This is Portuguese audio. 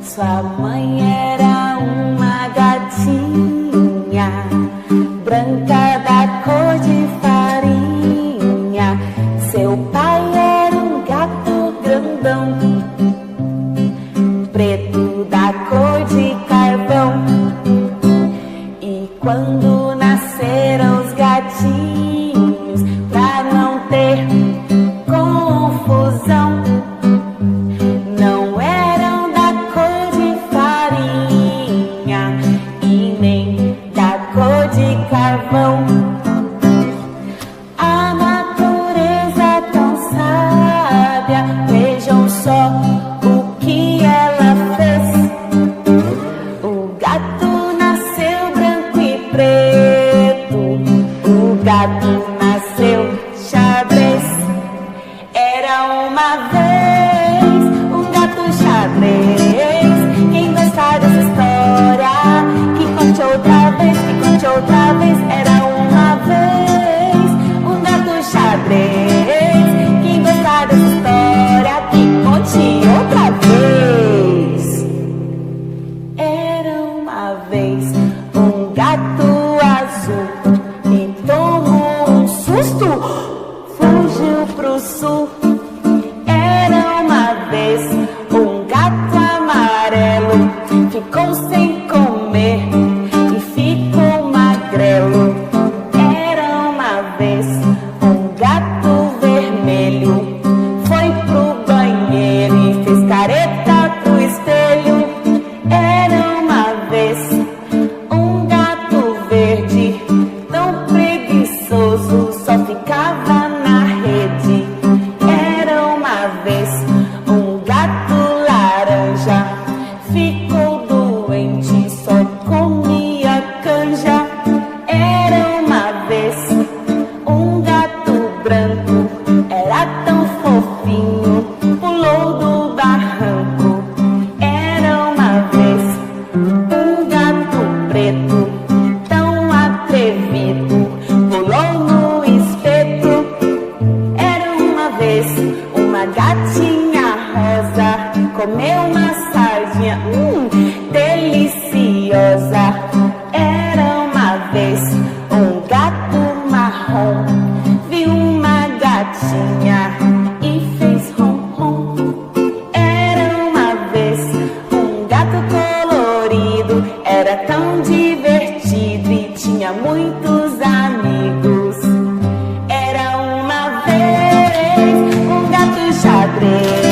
Sua mãe era uma gatinha branca da cor de farinha. Seu pai era um gato grandão, preto da cor de carvão. E quando nasceram os gatinhos, pra não ter confusão, não eram da cor de farinha e nem da cor de carvão. A natureza tão sábia, vejam só o que ela fez. O gato nasceu branco e preto, o gato nasceu xadrez. Era uma vez um gato xadrez. Quem gostar dessa história, que conte outra vez, que conte outra vez. Era uma vez um gato xadrez. Quem gostar dessa história, que conte outra vez. Era uma vez um gato azul e tomou um susto, fugiu pro sul. Era uma vez um gato amarelo, ficou sem comer e ficou magrelo. Era uma vez um gato vermelho, foi pro banheiro e fez careta pro espelho. Era uma vez um gato verde, tão preguiçoso, só ficava na rede. Era uma vez um gato laranja, ficou doente, só comia canja. Era uma vez um gato branco, era tão fofinho, pulou do barranco. Era uma vez um gato preto, tão atrevido, pulou no espeto. Era uma vez uma gatinha rosa, comeu uma sardinha, deliciosa. Era uma vez um gato marrom, viu uma gatinha e fez rom-rom. Era uma vez um gato colorido, era tão divertido e tinha muitos amigos. Era uma vez um gato xadrez.